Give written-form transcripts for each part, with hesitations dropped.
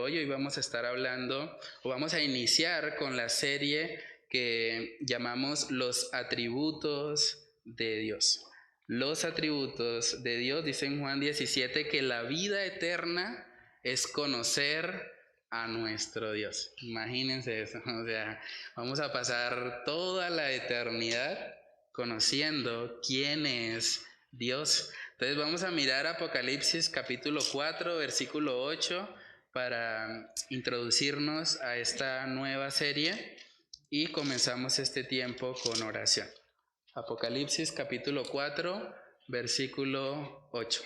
hoy. Hoy vamos a estar hablando, o vamos a iniciar con la serie que llamamos Los Atributos de Dios. Los atributos de Dios, dice en Juan 17, que la vida eterna es conocer a nuestro Dios. Imagínense eso, o sea, vamos a pasar toda la eternidad conociendo quién es Dios. Entonces vamos a mirar Apocalipsis capítulo 4, versículo 8, para introducirnos a esta nueva serie y comenzamos este tiempo con oración. Apocalipsis capítulo 4, versículo 8.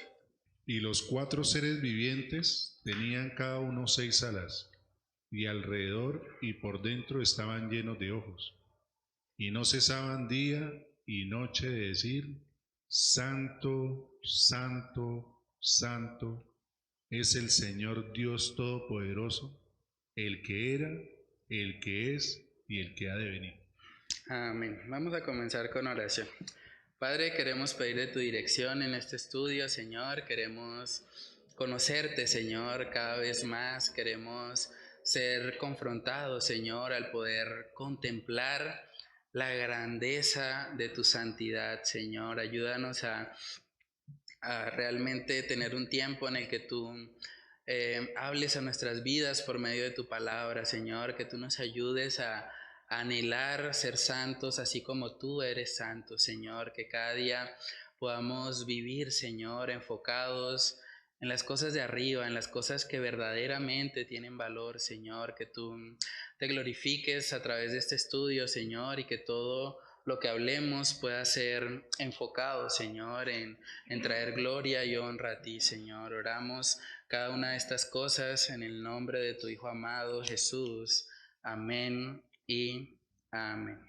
Y los 4 seres vivientes tenían cada uno 6 alas, y alrededor y por dentro estaban llenos de ojos, y no cesaban día y noche de decir: Santo, Santo, Santo es el Señor Dios Todopoderoso, el que era, el que es y el que ha de venir. Amén. Vamos a comenzar con oración. Padre, queremos pedirle tu dirección en este estudio, Señor. Queremos conocerte, Señor, cada vez más. Queremos ser confrontados, Señor, al poder contemplar la grandeza de tu santidad, Señor. Ayúdanos a realmente tener un tiempo en el que tú hables a nuestras vidas por medio de tu palabra, Señor, que tú nos ayudes a anhelar ser santos así como tú eres santo, Señor, que cada día podamos vivir, Señor, enfocados en las cosas de arriba, en las cosas que verdaderamente tienen valor, Señor, que tú te glorifiques a través de este estudio, Señor, y que todo lo que hablemos pueda ser enfocado, Señor, en traer gloria y honra a ti, Señor. Oramos cada una de estas cosas en el nombre de tu Hijo amado, Jesús. Amén y amén.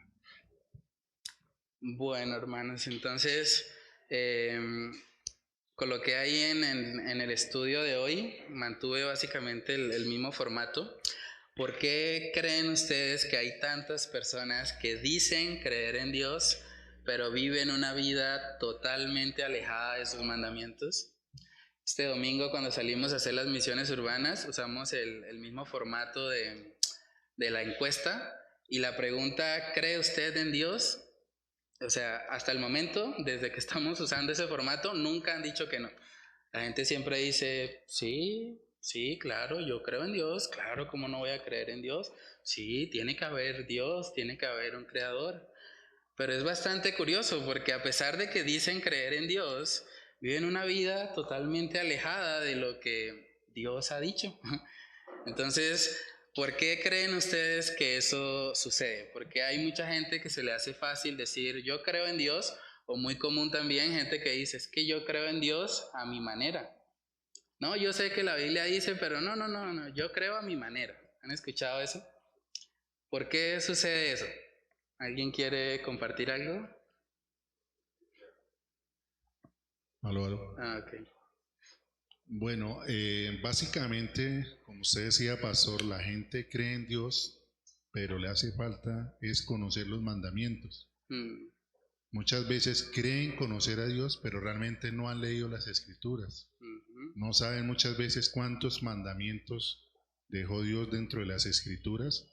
Bueno, hermanos, entonces, con lo que hay en el estudio de hoy, mantuve básicamente el mismo formato. ¿Por qué creen ustedes que hay tantas personas que dicen creer en Dios, pero viven una vida totalmente alejada de sus mandamientos? Este domingo, cuando salimos a hacer las misiones urbanas, usamos el mismo formato de la encuesta, y la pregunta: ¿cree usted en Dios? O sea, hasta el momento, desde que estamos usando ese formato, nunca han dicho que no. La gente siempre dice: sí, sí, claro, yo creo en Dios, claro, ¿cómo no voy a creer en Dios? Sí, tiene que haber Dios, tiene que haber un creador. Pero es bastante curioso porque a pesar de que dicen creer en Dios, viven una vida totalmente alejada de lo que Dios ha dicho. Entonces, ¿por qué creen ustedes que eso sucede? Porque hay mucha gente que se le hace fácil decir yo creo en Dios, o muy común también gente que dice es que yo creo en Dios a mi manera. No, yo sé que la Biblia dice, pero no, yo creo a mi manera. ¿Han escuchado eso? ¿Por qué sucede eso? ¿Alguien quiere compartir algo? Aló. Ok. Bueno, básicamente, como usted decía, pastor, la gente cree en Dios, pero le hace falta es conocer los mandamientos. Muchas veces creen conocer a Dios, pero realmente no han leído las Escrituras. No saben muchas veces cuántos mandamientos dejó Dios dentro de las Escrituras,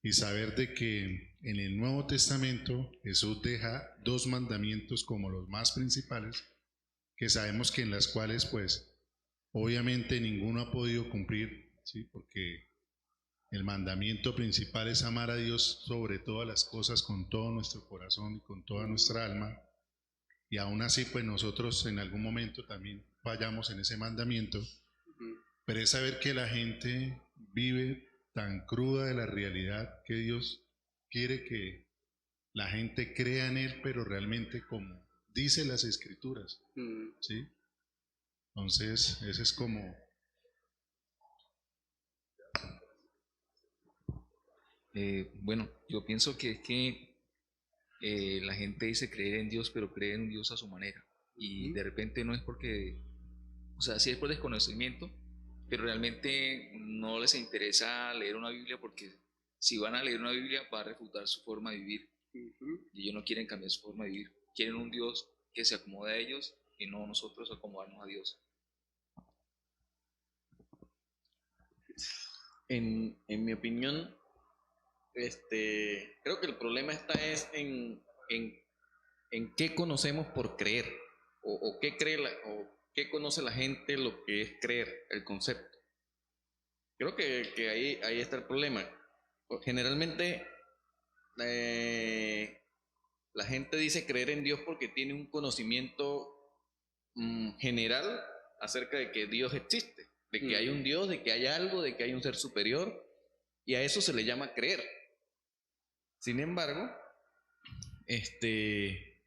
y saber de que en el Nuevo Testamento Jesús deja 2 mandamientos como los más principales, que sabemos que en las cuales pues obviamente ninguno ha podido cumplir, ¿sí? Porque el mandamiento principal es amar a Dios sobre todas las cosas, con todo nuestro corazón y con toda nuestra alma, y aún así pues nosotros en algún momento también fallamos en ese mandamiento, pero es saber que la gente vive tan cruda de la realidad que Dios quiere que la gente crea en Él, pero realmente como dice las Escrituras, ¿sí? Entonces, ese es como... Bueno, yo pienso que es que la gente dice creer en Dios, pero cree en Dios a su manera. Y de repente no es porque, o sea, sí es por desconocimiento, pero realmente no les interesa leer una Biblia, porque si van a leer una Biblia va a refutar su forma de vivir. Y ellos no quieren cambiar su forma de vivir. Quieren un Dios que se acomode a ellos y no nosotros acomodarnos a Dios. En mi opinión, creo que el problema está en qué conocemos por creer, o qué cree o qué conoce la gente lo que es creer, el concepto. Creo que ahí está el problema. Generalmente la gente dice creer en Dios porque tiene un conocimiento general acerca de que Dios existe, de que hay un Dios, de que hay algo, de que hay un ser superior, y a eso se le llama creer. Sin embargo,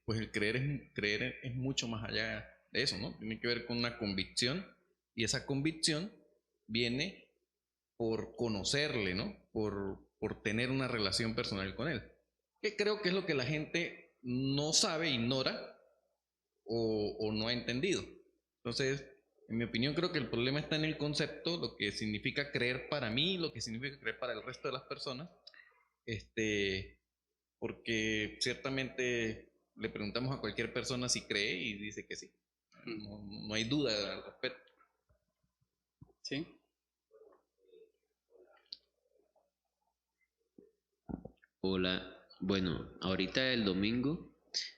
pues el creer es mucho más allá de eso, ¿no? Tiene que ver con una convicción, y esa convicción viene por conocerle, ¿no? Por tener una relación personal con él. Que creo que es lo que la gente no sabe, ignora o no ha entendido. Entonces, en mi opinión, creo que el problema está en el concepto, lo que significa creer para mí, lo que significa creer para el resto de las personas, porque ciertamente le preguntamos a cualquier persona si cree y dice que sí. No hay duda al respecto. ¿Sí? Hola, bueno, ahorita el domingo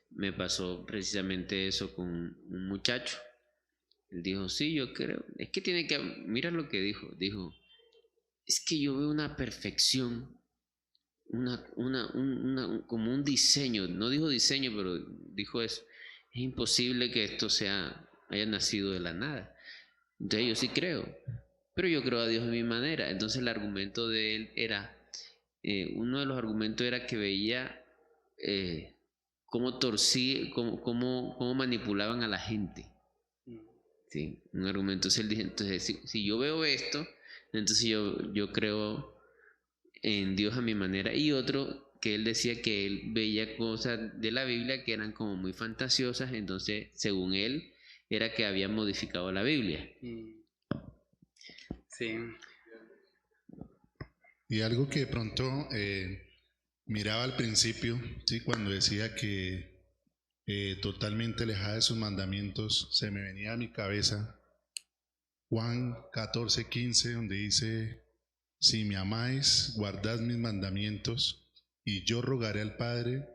me pasó precisamente eso con un muchacho. Él dijo, sí, yo creo, es que tiene que, mira lo que dijo, es que yo veo una perfección, como un diseño, no dijo diseño, pero dijo eso, es imposible que esto haya nacido de la nada. Entonces yo sí creo, pero yo creo a Dios de mi manera. Entonces el argumento de él era, uno de los argumentos era que veía cómo manipulaban a la gente. Sí, un argumento. Entonces él dice, entonces si yo veo esto, entonces yo creo en Dios a mi manera. Y otro que él decía que él veía cosas de la Biblia que eran como muy fantasiosas, entonces según él era que había modificado la Biblia. Sí. Y algo que de pronto miraba al principio, ¿sí? Cuando decía que totalmente alejada de sus mandamientos, se me venía a mi cabeza Juan 14:15, donde dice, si me amáis, guardad mis mandamientos, y yo rogaré al Padre,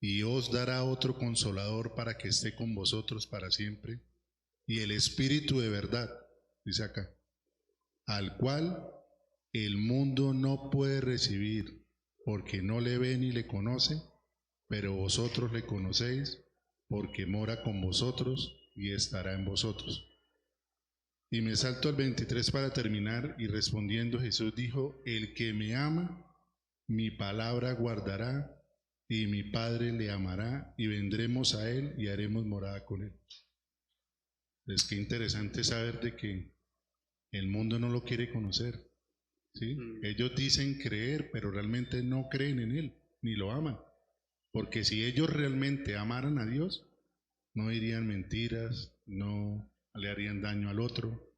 y os dará otro consolador para que esté con vosotros para siempre, y el Espíritu de verdad, dice acá, al cual el mundo no puede recibir, porque no le ve ni le conoce, pero vosotros le conocéis, porque mora con vosotros y estará en vosotros. Y me salto al 23 para terminar, y respondiendo Jesús dijo, el que me ama, mi palabra guardará, y mi Padre le amará, y vendremos a él y haremos morada con él. Es que interesante saber de que el mundo no lo quiere conocer, ¿sí? Ellos dicen creer, pero realmente no creen en él, ni lo aman. Porque si ellos realmente amaran a Dios, no dirían mentiras, no le harían daño al otro,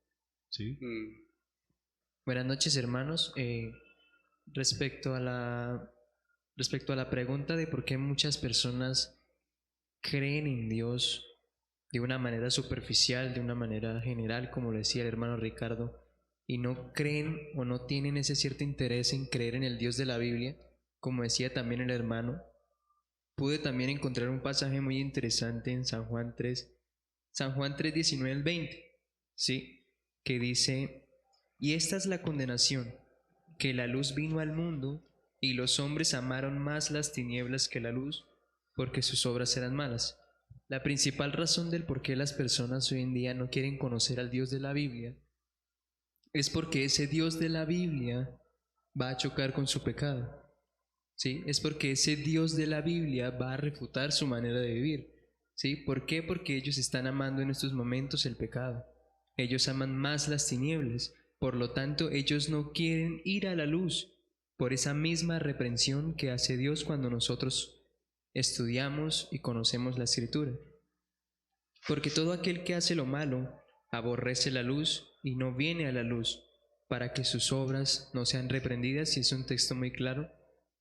¿sí? Buenas noches, hermanos. Respecto a la pregunta de por qué muchas personas creen en Dios de una manera superficial, de una manera general, como lo decía el hermano Ricardo, y no creen o no tienen ese cierto interés en creer en el Dios de la Biblia, como decía también el hermano, pude también encontrar un pasaje muy interesante en San Juan 3, 19 al 20, ¿sí? Que dice, y esta es la condenación, que la luz vino al mundo, y los hombres amaron más las tinieblas que la luz, porque sus obras eran malas. La principal razón del por qué las personas hoy en día no quieren conocer al Dios de la Biblia es porque ese Dios de la Biblia va a chocar con su pecado. ¿Sí? Es porque ese Dios de la Biblia va a refutar su manera de vivir. ¿Sí? ¿Por qué? Porque ellos están amando en estos momentos el pecado. Ellos aman más las tinieblas. Por lo tanto, ellos no quieren ir a la luz por esa misma reprensión que hace Dios cuando nosotros estudiamos y conocemos la Escritura. Porque todo aquel que hace lo malo aborrece la luz y no viene a la luz para que sus obras no sean reprendidas, y es un texto muy claro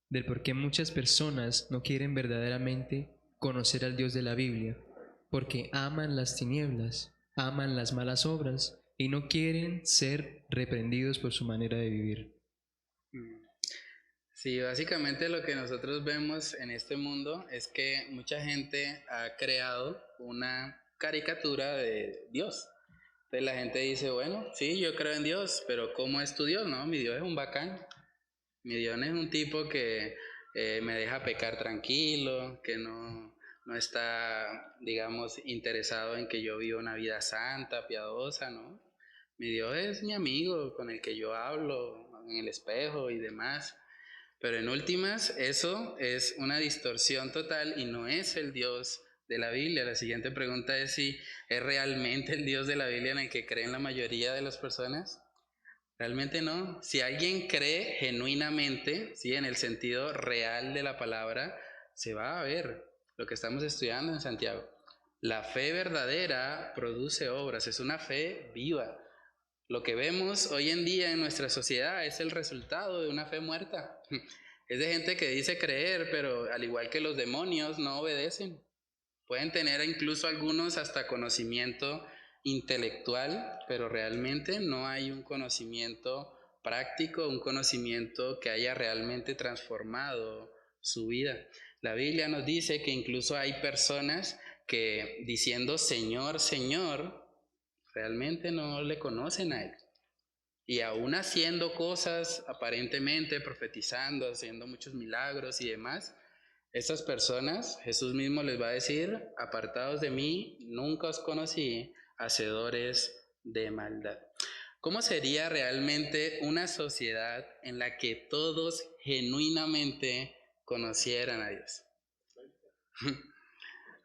del por qué muchas personas no quieren verdaderamente conocer al Dios de la Biblia, porque aman las tinieblas, aman las malas obras y no quieren ser reprendidos por su manera de vivir. Sí, básicamente lo que nosotros vemos en este mundo es que mucha gente ha creado una caricatura de Dios. Entonces la gente dice, bueno, sí, yo creo en Dios, pero ¿cómo es tu Dios? No, mi Dios es un bacán. Mi Dios es un tipo que me deja pecar tranquilo, que no está, digamos, interesado en que yo viva una vida santa, piadosa, ¿no? Mi Dios es mi amigo con el que yo hablo en el espejo y demás. Pero en últimas, eso es una distorsión total y no es el Dios de la Biblia. La siguiente pregunta es si es realmente el Dios de la Biblia en el que creen la mayoría de las personas. Realmente no. Si alguien cree genuinamente, ¿sí?, en el sentido real de la palabra, se va a ver lo que estamos estudiando en Santiago. La fe verdadera produce obras, es una fe viva. Lo que vemos hoy en día en nuestra sociedad es el resultado de una fe muerta. Es de gente que dice creer, pero al igual que los demonios, no obedecen. Pueden tener incluso algunos hasta conocimiento intelectual, pero realmente no hay un conocimiento práctico, un conocimiento que haya realmente transformado su vida. La Biblia nos dice que incluso hay personas que diciendo Señor, Señor, realmente no le conocen a Él. Y aún haciendo cosas, aparentemente profetizando, haciendo muchos milagros y demás, estas personas, Jesús mismo les va a decir, apartados de mí, nunca os conocí, hacedores de maldad. ¿Cómo sería realmente una sociedad en la que todos genuinamente conocieran a Dios?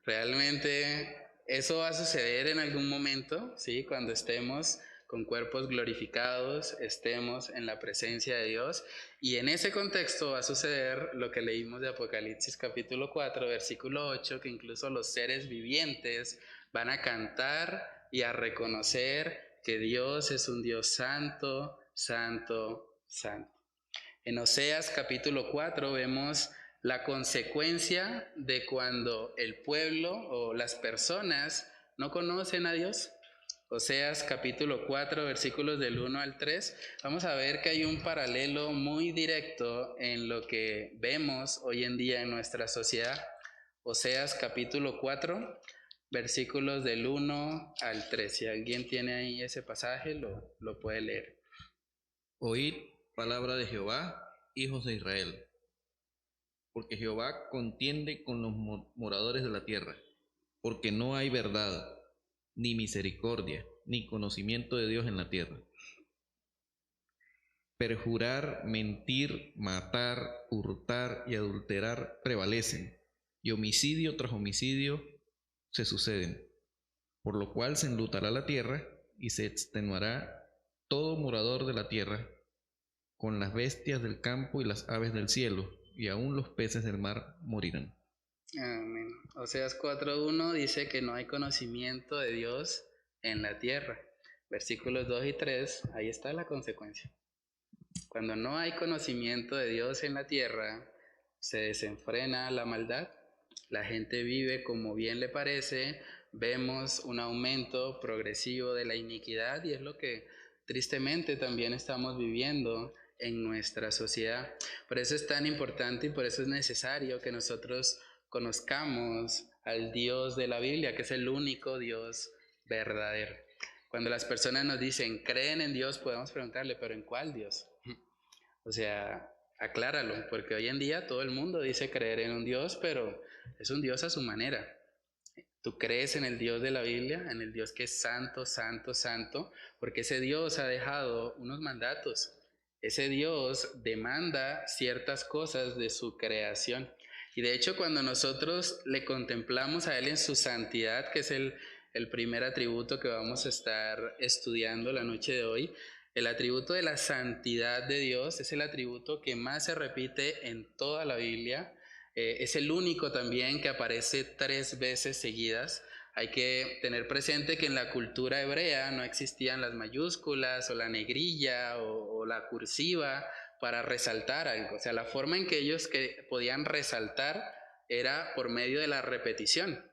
Realmente eso va a suceder en algún momento, ¿sí? Cuando estemos con cuerpos glorificados, estemos en la presencia de Dios, y en ese contexto va a suceder lo que leímos de Apocalipsis capítulo 4, versículo 8, que incluso los seres vivientes van a cantar y a reconocer que Dios es un Dios santo, santo, santo. En Oseas capítulo 4 vemos la consecuencia de cuando el pueblo o las personas no conocen a Dios. Oseas capítulo 4, versículos del 1 al 3, vamos a ver que hay un paralelo muy directo en lo que vemos hoy en día en nuestra sociedad. Oseas capítulo 4, versículos del 1 al 3. Si alguien tiene ahí ese pasaje, lo puede leer. Oíd palabra de Jehová, hijos de Israel, porque Jehová contiende con los moradores de la tierra, porque no hay verdad, ni misericordia, ni conocimiento de Dios en la tierra. Perjurar, mentir, matar, hurtar y adulterar prevalecen, y homicidio tras homicidio se suceden, por lo cual se enlutará la tierra y se extenuará todo morador de la tierra, con las bestias del campo y las aves del cielo, y aún los peces del mar morirán. Amén. Oseas 4:1 dice que no hay conocimiento de Dios en la tierra. Versículos 2 y 3, ahí está la consecuencia. Cuando no hay conocimiento de Dios en la tierra, se desenfrena la maldad, la gente vive como bien le parece, vemos un aumento progresivo de la iniquidad, y es lo que tristemente también estamos viviendo en nuestra sociedad. Por eso es tan importante y por eso es necesario que nosotros conozcamos al Dios de la Biblia, que es el único Dios verdadero. Cuando las personas nos dicen, creen en Dios, podemos preguntarle, ¿pero en cuál Dios? O sea, acláralo, porque hoy en día todo el mundo dice creer en un Dios, pero es un Dios a su manera. Tú crees en el Dios de la Biblia, en el Dios que es santo, santo, santo, porque ese Dios ha dejado unos mandatos. Ese Dios demanda ciertas cosas de su creación. Y de hecho, cuando nosotros le contemplamos a Él en su santidad, que es el primer atributo que vamos a estar estudiando la noche de hoy, el atributo de la santidad de Dios es el atributo que más se repite en toda la Biblia. Es el único también que aparece 3 veces seguidas. Hay que tener presente que en la cultura hebrea no existían las mayúsculas o la negrilla o la cursiva para resaltar algo. O sea, la forma en que ellos podían resaltar era por medio de la repetición.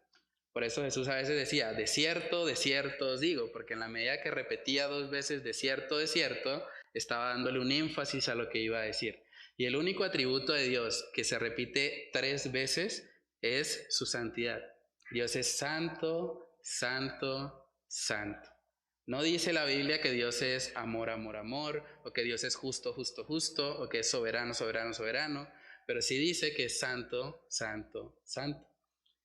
Por eso Jesús a veces decía, de cierto os digo, porque en la medida que repetía 2 veces de cierto, estaba dándole un énfasis a lo que iba a decir. Y el único atributo de Dios que se repite 3 veces es su santidad. Dios es santo, santo, santo. No dice la Biblia que Dios es amor, amor, amor, o que Dios es justo, justo, justo, o que es soberano, soberano, soberano, pero sí dice que es santo, santo, santo.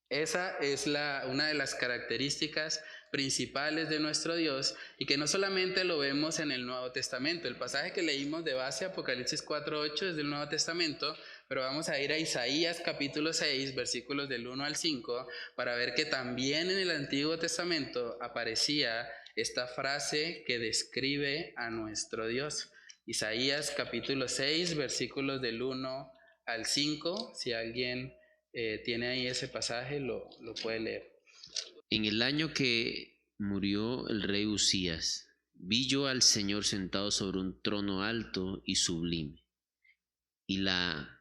Esa es una de las características principales de nuestro Dios y que no solamente lo vemos en el Nuevo Testamento. El pasaje que leímos de base, Apocalipsis 4:8, es del Nuevo Testamento, pero vamos a ir a Isaías capítulo 6, versículos del 1 al 5, para ver que también en el Antiguo Testamento aparecía esta frase que describe a nuestro Dios. Isaías capítulo 6, versículos del 1 al 5, si alguien tiene ahí ese pasaje, lo puede leer. En el año que murió el rey Usías, vi yo al Señor sentado sobre un trono alto y sublime, y la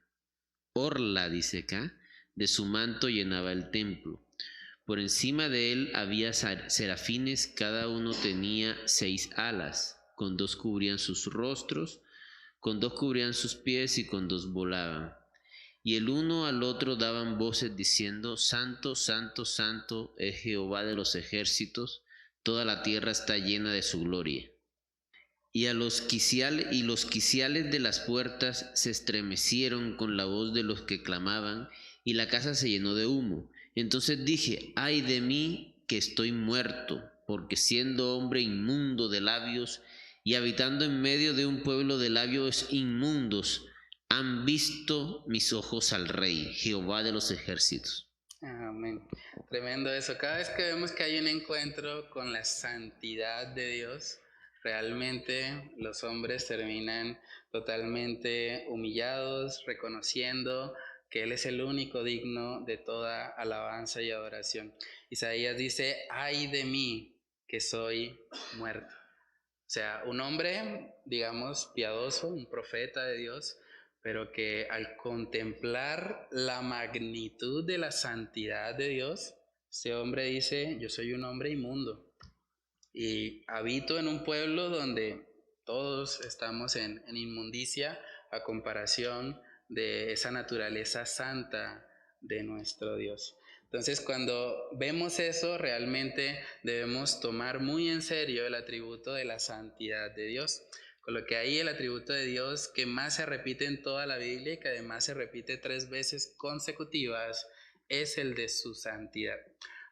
orla, dice acá, de su manto llenaba el templo. Por encima de él había serafines, cada uno tenía 6 alas, con 2 cubrían sus rostros, con 2 cubrían sus pies y con 2 volaban. Y el uno al otro daban voces diciendo, Santo, Santo, Santo es Jehová de los ejércitos, toda la tierra está llena de su gloria. Y los quiciales de las puertas se estremecieron con la voz de los que clamaban, y la casa se llenó de humo. Entonces dije, ay de mí que estoy muerto, porque siendo hombre inmundo de labios, y habitando en medio de un pueblo de labios inmundos, han visto mis ojos al Rey, Jehová de los ejércitos. Amén. Tremendo eso. Cada vez que vemos que hay un encuentro con la santidad de Dios, realmente los hombres terminan totalmente humillados, reconociendo que Él es el único digno de toda alabanza y adoración. Isaías dice, ay de mí que soy muerto. O sea, un hombre, digamos, piadoso, un profeta de Dios, pero que al contemplar la magnitud de la santidad de Dios, este hombre dice, yo soy un hombre inmundo y habito en un pueblo donde todos estamos en inmundicia a comparación de esa naturaleza santa de nuestro Dios. Entonces, cuando vemos eso, realmente debemos tomar muy en serio el atributo de la santidad de Dios. Con lo que ahí el atributo de Dios que más se repite en toda la Biblia y que además se repite 3 veces consecutivas es el de su santidad.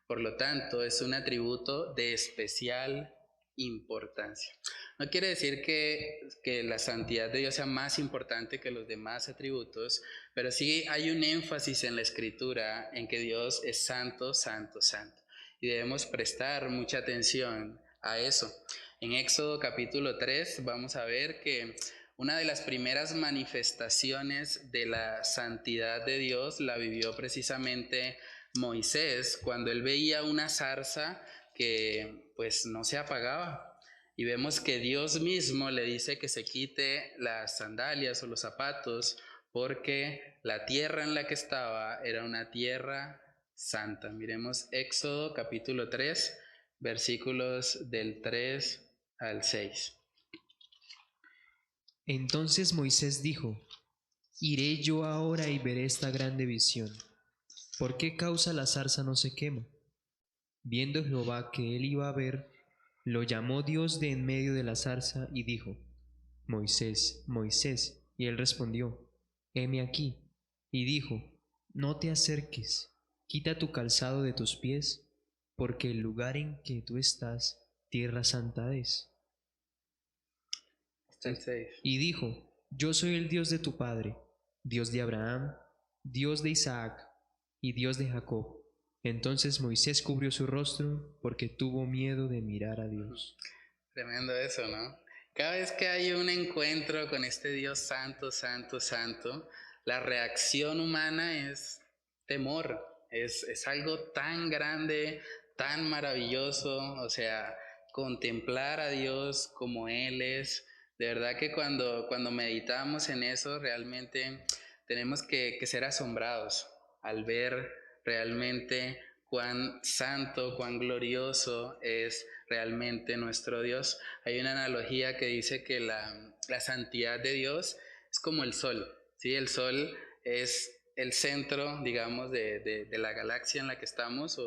Por lo tanto, es un atributo de especial importancia. No quiere decir que la santidad de Dios sea más importante que los demás atributos, pero sí hay un énfasis en la Escritura en que Dios es santo, santo, santo. Y debemos prestar mucha atención a eso. En Éxodo capítulo 3 vamos a ver que una de las primeras manifestaciones de la santidad de Dios la vivió precisamente Moisés cuando él veía una zarza que pues no se apagaba. Y vemos que Dios mismo le dice que se quite las sandalias o los zapatos porque la tierra en la que estaba era una tierra santa. Miremos Éxodo capítulo 3, versículos del 3 al 6. Entonces Moisés dijo, iré yo ahora y veré esta grande visión. ¿Por qué causa la zarza no se quema? Viendo Jehová que él iba a ver, lo llamó Dios de en medio de la zarza y dijo, Moisés, Moisés. Y él respondió, heme aquí. Y dijo, no te acerques, quita tu calzado de tus pies, porque el lugar en que tú estás, tierra santa es. Y dijo, yo soy el Dios de tu padre, Dios de Abraham, Dios de Isaac y Dios de Jacob. Entonces Moisés cubrió su rostro porque tuvo miedo de mirar a Dios. Tremendo eso, ¿no? Cada vez que hay un encuentro con este Dios santo, santo, santo, la reacción humana es temor. Es algo tan grande, tan maravilloso, o sea, contemplar a Dios como Él es. De verdad que cuando meditamos en eso, realmente tenemos que ser asombrados al ver realmente cuán santo, cuán glorioso es realmente nuestro Dios. Hay una analogía que dice que la santidad de Dios es como el sol, ¿sí? El sol es el centro, digamos, de la galaxia en la que estamos,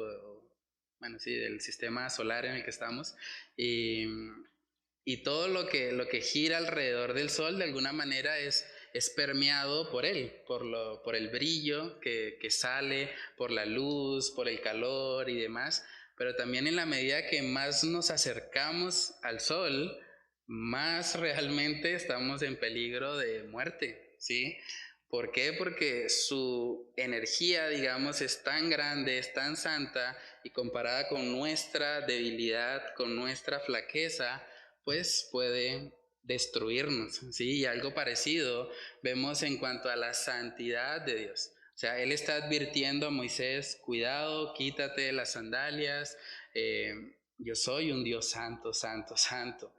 bueno, sí, del sistema solar en el que estamos, y todo lo que gira alrededor del sol de alguna manera es permeado por él, por el brillo que sale, por la luz, por el calor y demás, pero también en la medida que más nos acercamos al sol, más realmente estamos en peligro de muerte, ¿sí? ¿Por qué? Porque su energía, digamos, es tan grande, es tan santa, y comparada con nuestra debilidad, con nuestra flaqueza, pues puede destruirnos, ¿sí? Y algo parecido vemos en cuanto a la santidad de Dios. O sea, Él está advirtiendo a Moisés, cuidado, quítate las sandalias, yo soy un Dios santo, santo, santo.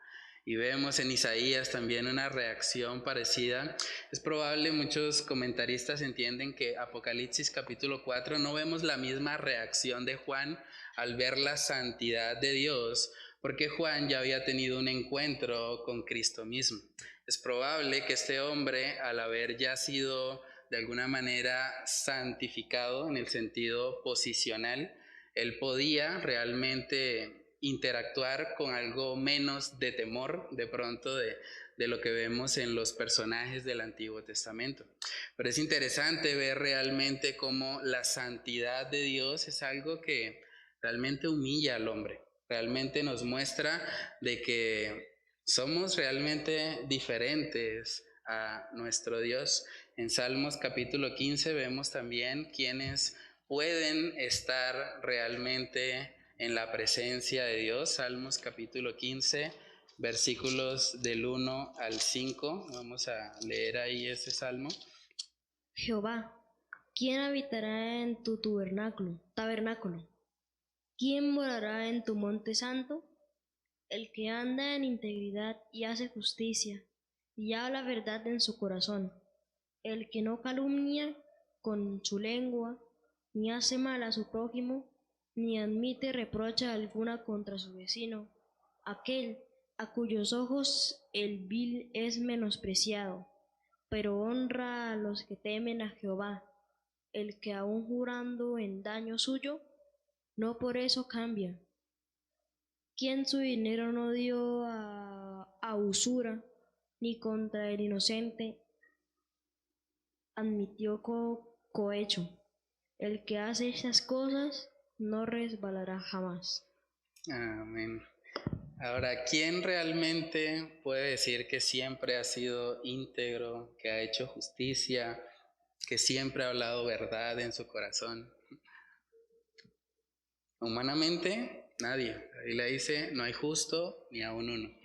Y vemos en Isaías también una reacción parecida. Es probable, muchos comentaristas entienden que Apocalipsis capítulo 4 no vemos la misma reacción de Juan al ver la santidad de Dios, porque Juan ya había tenido un encuentro con Cristo mismo. Es probable que este hombre, al haber ya sido de alguna manera santificado en el sentido posicional, él podía realmente interactuar con algo menos de temor de pronto de lo que vemos en los personajes del Antiguo Testamento. Pero es interesante ver realmente cómo la santidad de Dios es algo que realmente humilla al hombre, realmente nos muestra de que somos realmente diferentes a nuestro Dios. En Salmos capítulo 15 vemos también quienes pueden estar realmente en la presencia de Dios. Salmos capítulo 15, versículos del 1 al 5. Vamos a leer ahí ese salmo. Jehová, ¿quién habitará en tu tabernáculo? ¿Quién morará en tu monte santo? El que anda en integridad y hace justicia, y habla verdad en su corazón. El que no calumnia con su lengua, ni hace mal a su prójimo, ni admite reproche alguna contra su vecino. Aquel a cuyos ojos el vil es menospreciado, pero honra a los que temen a Jehová. El que aun jurando en daño suyo, no por eso cambia. Quien su dinero no dio a usura, ni contra el inocente admitió cohecho. El que hace estas cosas no resbalará jamás. Amén. Ahora, ¿quién realmente puede decir que siempre ha sido íntegro, que ha hecho justicia, que siempre ha hablado verdad en su corazón? Humanamente, nadie. La Biblia dice, no hay justo ni aun uno.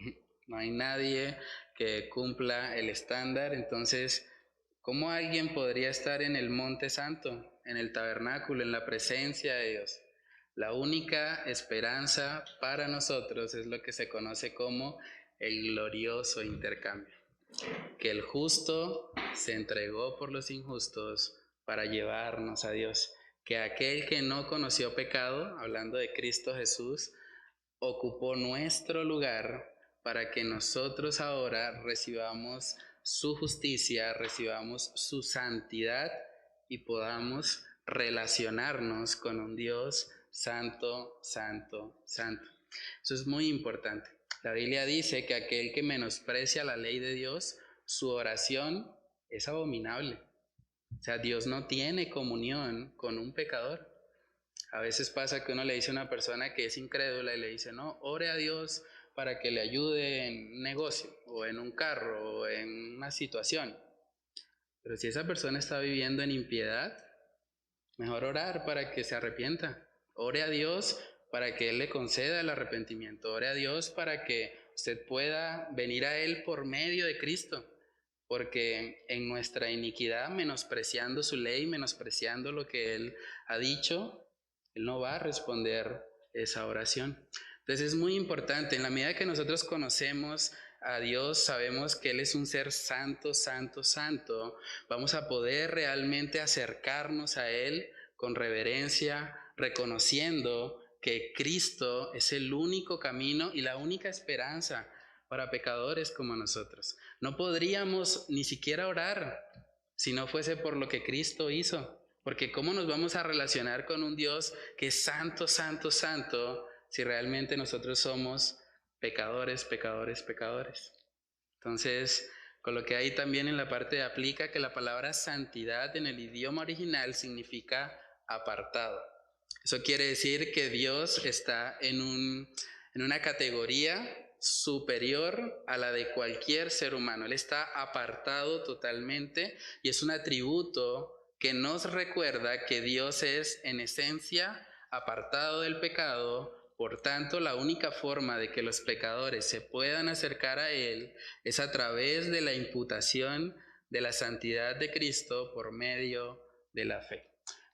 No hay nadie que cumpla el estándar. Entonces, ¿cómo alguien podría estar en el monte santo, en el tabernáculo, en la presencia de Dios? La única esperanza para nosotros es lo que se conoce como el glorioso intercambio. Que el justo se entregó por los injustos para llevarnos a Dios. Que aquel que no conoció pecado, hablando de Cristo Jesús, ocupó nuestro lugar para que nosotros ahora recibamos su justicia, recibamos su santidad y podamos relacionarnos con un Dios santo, santo, santo. Eso es muy importante. La Biblia dice que aquel que menosprecia la ley de Dios, su oración es abominable. O sea, Dios no tiene comunión con un pecador. A veces pasa que uno le dice a una persona que es incrédula y le dice, no, ore a Dios para que le ayude en un negocio o en un carro o en una situación. Pero si esa persona está viviendo en impiedad, mejor orar para que se arrepienta. Ore a Dios para que Él le conceda el arrepentimiento. Ore a Dios para que usted pueda venir a Él por medio de Cristo. Porque en nuestra iniquidad, menospreciando su ley, menospreciando lo que Él ha dicho, Él no va a responder esa oración. Entonces es muy importante, en la medida que nosotros conocemos a Dios, sabemos que Él es un ser santo, santo, santo, vamos a poder realmente acercarnos a Él con reverencia, reconociendo que Cristo es el único camino y la única esperanza para pecadores como nosotros. No podríamos ni siquiera orar si no fuese por lo que Cristo hizo, porque ¿cómo nos vamos a relacionar con un Dios que es santo, santo, santo, si realmente nosotros somos pecadores, pecadores, pecadores? Entonces, coloqué ahí también en la parte de aplica que la palabra santidad en el idioma original significa apartado. Eso quiere decir que Dios está en una categoría superior a la de cualquier ser humano. Él está apartado totalmente y es un atributo que nos recuerda que Dios es en esencia apartado del pecado. Por tanto, la única forma de que los pecadores se puedan acercar a Él es a través de la imputación de la santidad de Cristo por medio de la fe.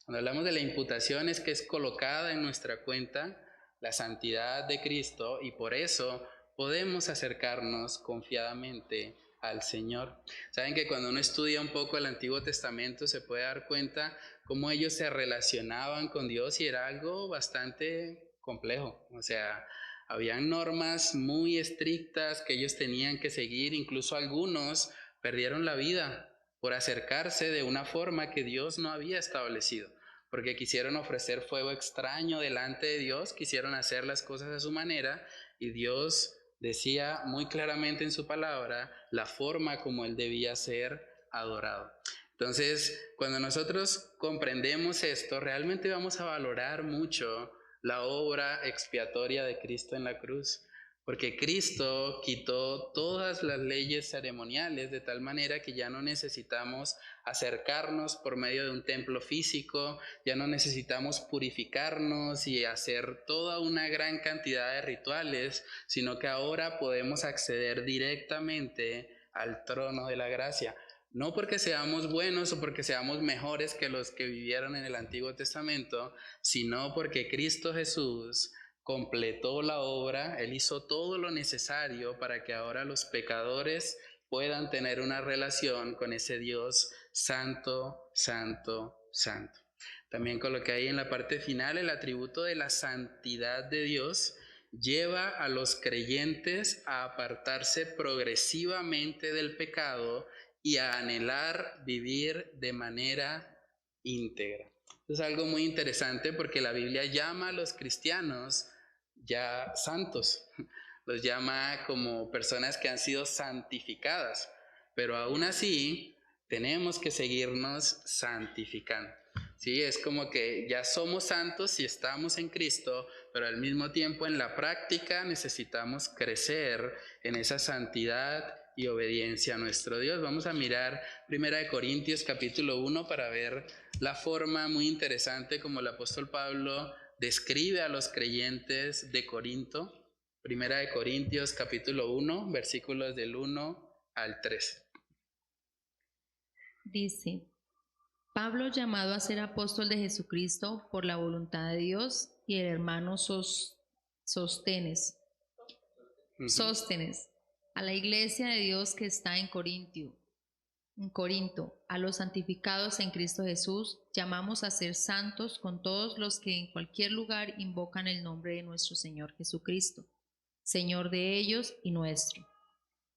Cuando hablamos de la imputación es que es colocada en nuestra cuenta la santidad de Cristo y por eso podemos acercarnos confiadamente al Señor. Saben que cuando uno estudia un poco el Antiguo Testamento se puede dar cuenta cómo ellos se relacionaban con Dios y era algo bastante complejo. O sea, habían normas muy estrictas que ellos tenían que seguir, incluso algunos perdieron la vida por acercarse de una forma que Dios no había establecido, porque quisieron ofrecer fuego extraño delante de Dios, quisieron hacer las cosas a su manera y Dios decía muy claramente en su palabra la forma como Él debía ser adorado. Entonces, cuando nosotros comprendemos esto, realmente vamos a valorar mucho la obra expiatoria de Cristo en la cruz, porque Cristo quitó todas las leyes ceremoniales de tal manera que ya no necesitamos acercarnos por medio de un templo físico, ya no necesitamos purificarnos y hacer toda una gran cantidad de rituales, sino que ahora podemos acceder directamente al trono de la gracia. No porque seamos buenos o porque seamos mejores que los que vivieron en el Antiguo Testamento, sino porque Cristo Jesús completó la obra, Él hizo todo lo necesario para que ahora los pecadores puedan tener una relación con ese Dios santo, santo, santo. También coloqué ahí en la parte final el atributo de la santidad de Dios lleva a los creyentes a apartarse progresivamente del pecado y a anhelar vivir de manera íntegra. Es algo muy interesante porque la Biblia llama a los cristianos ya santos, los llama como personas que han sido santificadas, pero aún así tenemos que seguirnos santificando. Sí, es como que ya somos santos y estamos en Cristo, pero al mismo tiempo en la práctica necesitamos crecer en esa santidad y obediencia a nuestro Dios. Vamos a mirar 1 Corintios capítulo 1 para ver la forma muy interesante como el apóstol Pablo describe a los creyentes de Corinto. 1 Corintios capítulo 1, versículos del 1 al 3. Dice: Pablo, llamado a ser apóstol de Jesucristo por la voluntad de Dios, y el hermano Sóstenes, a la iglesia de Dios que está en Corinto, a los santificados en Cristo Jesús, llamamos a ser santos con todos los que en cualquier lugar invocan el nombre de nuestro Señor Jesucristo, Señor de ellos y nuestro.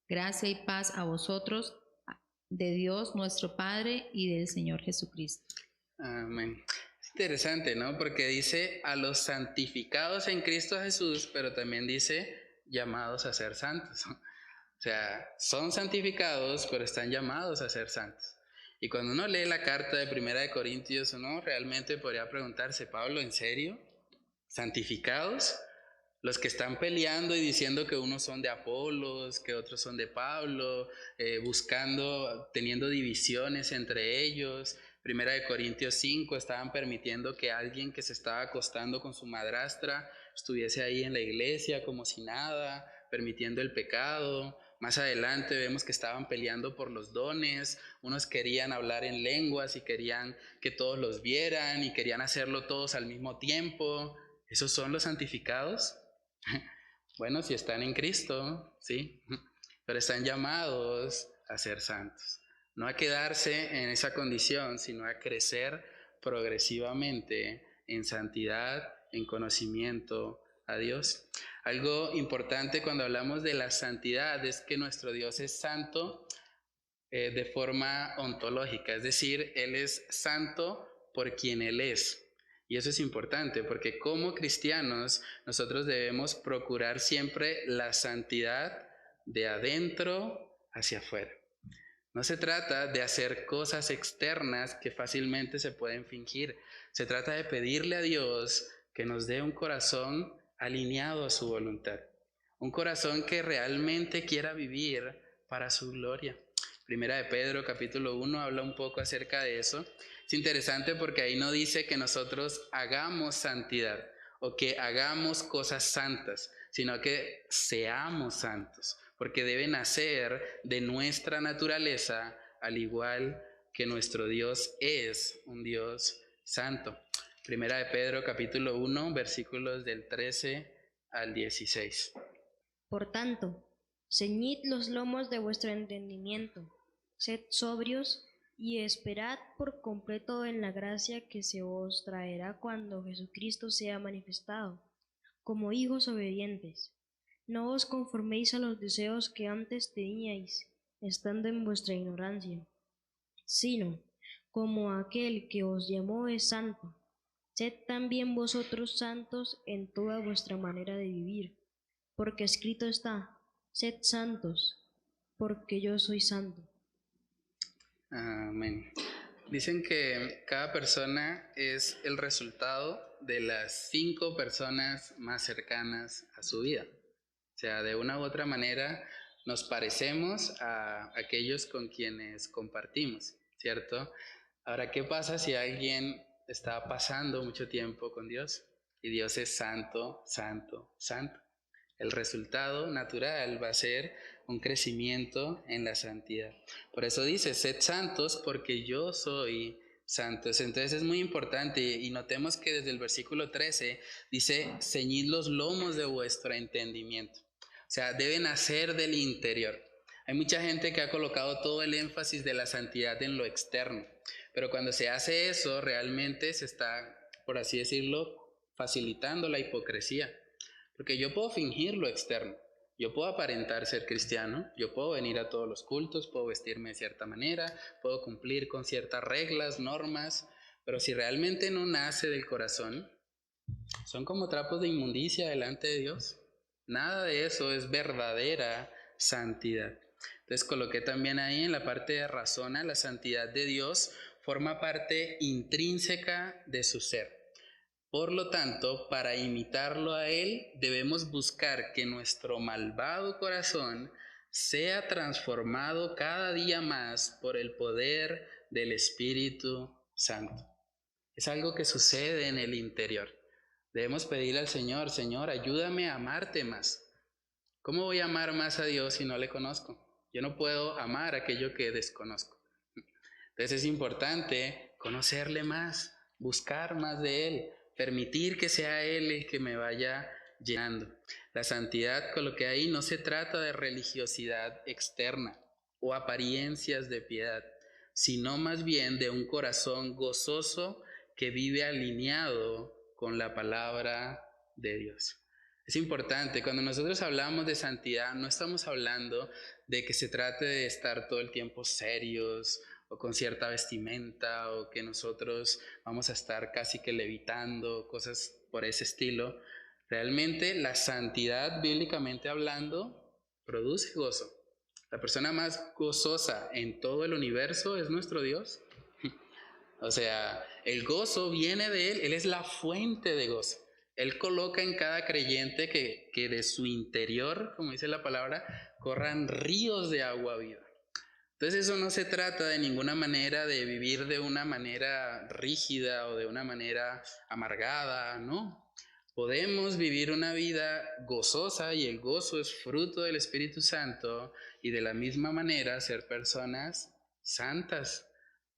Gracia y paz a vosotros, de Dios nuestro Padre y del Señor Jesucristo. Amén. Es interesante, ¿no? Porque dice a los santificados en Cristo Jesús, pero también dice llamados a ser santos. O sea, son santificados, pero están llamados a ser santos. Y cuando uno lee la carta de 1 Corintios, uno realmente podría preguntarse, Pablo, ¿en serio? ¿Santificados? Los que están peleando y diciendo que unos son de Apolos, que otros son de Pablo, teniendo divisiones entre ellos. 1 Corintios 5, estaban permitiendo que alguien que se estaba acostando con su madrastra estuviese ahí en la iglesia como si nada, permitiendo el pecado. Más adelante vemos que estaban peleando por los dones. Unos querían hablar en lenguas y querían que todos los vieran y querían hacerlo todos al mismo tiempo. ¿Esos son los santificados? Bueno, si están en Cristo, sí, pero están llamados a ser santos. No a quedarse en esa condición, sino a crecer progresivamente en santidad, en conocimiento a Dios. Algo importante cuando hablamos de la santidad es que nuestro Dios es santo de forma ontológica, es decir, Él es santo por quien Él es. Y eso es importante porque como cristianos nosotros debemos procurar siempre la santidad de adentro hacia afuera. No se trata de hacer cosas externas que fácilmente se pueden fingir. Se trata de pedirle a Dios que nos dé un corazón alineado a su voluntad. Un corazón que realmente quiera vivir para su gloria. Primera de Pedro, capítulo 1, habla un poco acerca de eso. Es interesante porque ahí no dice que nosotros hagamos santidad o que hagamos cosas santas, sino que seamos santos, porque debe nacer de nuestra naturaleza, al igual que nuestro Dios es un Dios santo. Primera de Pedro, capítulo 1, versículos del 13 al 16. Por tanto, ceñid los lomos de vuestro entendimiento, sed sobrios y esperad por completo en la gracia que se os traerá cuando Jesucristo sea manifestado, como hijos obedientes. No os conforméis a los deseos que antes teníais, estando en vuestra ignorancia, sino, como aquel que os llamó es santo, sed también vosotros santos en toda vuestra manera de vivir, porque escrito está, sed santos, porque yo soy santo. Amén. Dicen que cada persona es el resultado de las 5 personas más cercanas a su vida. O sea, de una u otra manera nos parecemos a aquellos con quienes compartimos, ¿cierto? Ahora, ¿qué pasa si alguien está pasando mucho tiempo con Dios y Dios es santo, santo, santo? El resultado natural va a ser un crecimiento en la santidad. Por eso dice, sed santos porque yo soy santos. Entonces es muy importante y notemos que desde el versículo 13 dice, ceñid los lomos de vuestro entendimiento. O sea, deben nacer del interior. Hay mucha gente que ha colocado todo el énfasis de la santidad en lo externo, pero cuando se hace eso realmente se está, por así decirlo, facilitando la hipocresía. Porque yo puedo fingir lo externo, yo puedo aparentar ser cristiano, yo puedo venir a todos los cultos, puedo vestirme de cierta manera, puedo cumplir con ciertas reglas, normas, pero si realmente no nace del corazón, son como trapos de inmundicia delante de Dios. Nada de eso es verdadera santidad. Entonces coloqué también ahí en la parte de razona, la santidad de Dios forma parte intrínseca de su ser. Por lo tanto, para imitarlo a Él, debemos buscar que nuestro malvado corazón sea transformado cada día más por el poder del Espíritu Santo. Es algo que sucede en el interior. Debemos pedirle al Señor, Señor, ayúdame a amarte más. ¿Cómo voy a amar más a Dios si no le conozco? Yo no puedo amar aquello que desconozco. Entonces es importante conocerle más, buscar más de Él, permitir que sea Él el que me vaya llenando. La santidad, con lo que ahí, no se trata de religiosidad externa o apariencias de piedad, sino más bien de un corazón gozoso que vive alineado con la palabra de Dios. Es importante, cuando nosotros hablamos de santidad, no estamos hablando de que se trate de estar todo el tiempo serios o con cierta vestimenta, o que nosotros vamos a estar casi que levitando, cosas por ese estilo. Realmente la santidad, bíblicamente hablando, produce gozo. La persona más gozosa en todo el universo es nuestro Dios. O sea, el gozo viene de Él es la fuente de gozo. Él coloca en cada creyente que de su interior, como dice la palabra, corran ríos de agua viva. Entonces eso no se trata de ninguna manera de vivir de una manera rígida o de una manera amargada, ¿no? Podemos vivir una vida gozosa y el gozo es fruto del Espíritu Santo y de la misma manera ser personas santas,